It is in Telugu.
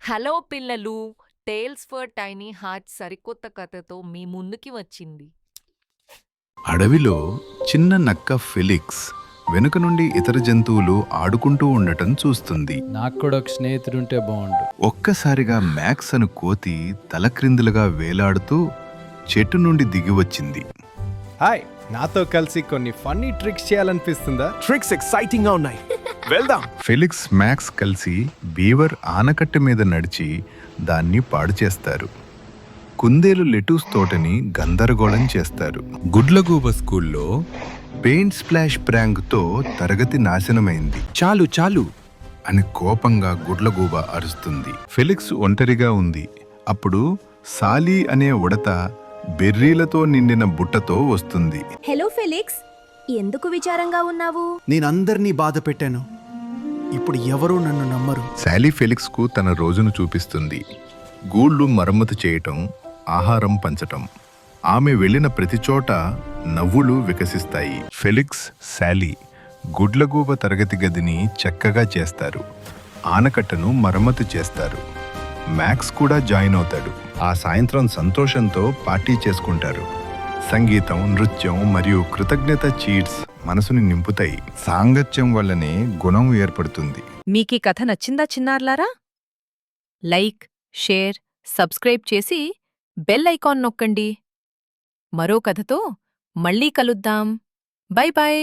హలో పిల్లలు! 'టేల్స్ ఫర్ టైనీ హార్ట్స్' సరికొత్త కథతో మీ ముందుకి వచ్చింది. అడవిలో చిన్న నక్క ఫెలిక్స్ వెనుక నుండి ఇతర జంతువులు ఆడుకుంటూ ఉండటం చూస్తుంది. నాకు కూడా ఒక స్నేహితుడుంటే బాగుండు. ఒక్కసారిగా మ్యాక్స్ అను కోతి తలక్రిందులుగా వేలాడుతూ చెట్టు నుండి దిగి వచ్చింది. హాయ్, నాతో కలిసి కొన్ని ఫన్నీ ట్రిక్స్ చేయాలనిపిస్తుందా? ట్రిక్స్ ఎక్సైటింగ్ గా ఉన్నాయి. వెళ్దాం. ఫెలిక్స్ మ్యాక్స్ కలిసి బీవర్ ఆనకట్ట మీద నడిచి దాన్ని పాడు చేస్తారు. కుందేలు లెటూస్ తోటని గందరగోళం చేస్తారు. గుడ్లగూబ స్కూల్లో పెయింట్ స్ప్లాష్ ప్రాంక్తో తరగతి నాశనమైంది చాలు చాలు. అని కోపంగా గుడ్లగూబ అరుస్తుంది. ఫెలిక్స్ ఒంటరిగా ఉంది. అప్పుడు సాలీ అనే ఉడత బెర్రీలతో నిండిన బుట్టతో వస్తుంది. హలో ఫెలిక్స్, ఎందుకు విచారంగా ఉన్నావు? నేనందరినీ బాధ పెట్టాను. ఇప్పుడు ఎవరూ నన్ను నమ్మరు. శాలీ ఫెలిక్స్కు తన రోజును చూపిస్తుంది. గూళ్ళు మరమ్మతు చేయటం, ఆహారం పంచటం. ఆమె వెళ్ళిన ప్రతి చోట నవ్వులు వికసిస్తాయి. ఫెలిక్స్, శాలీ గుడ్లగూబ తరగతి గదిని చక్కగా చేస్తారు. ఆనకట్టను మరమ్మతు చేస్తారు. మ్యాక్స్ కూడా జాయిన్ అవుతాడు. ఆ సాయంత్రం సంతోషంతో పార్టీ చేసుకుంటారు. సంగీతం, నృత్యం మరియు కృతజ్ఞత చీట్స్ మనసుని నింపుతాయి. సాంగత్యం వల్లనే గుణం ఏర్పడుతుంది. మీకీ కథ నచ్చిందా చిన్నారులారా? లైక్, షేర్, సబ్స్క్రైబ్ చేసి బెల్ ఐకాన్ నొక్కండి. మరో కథతో మళ్ళీ కలుద్దాం. By by.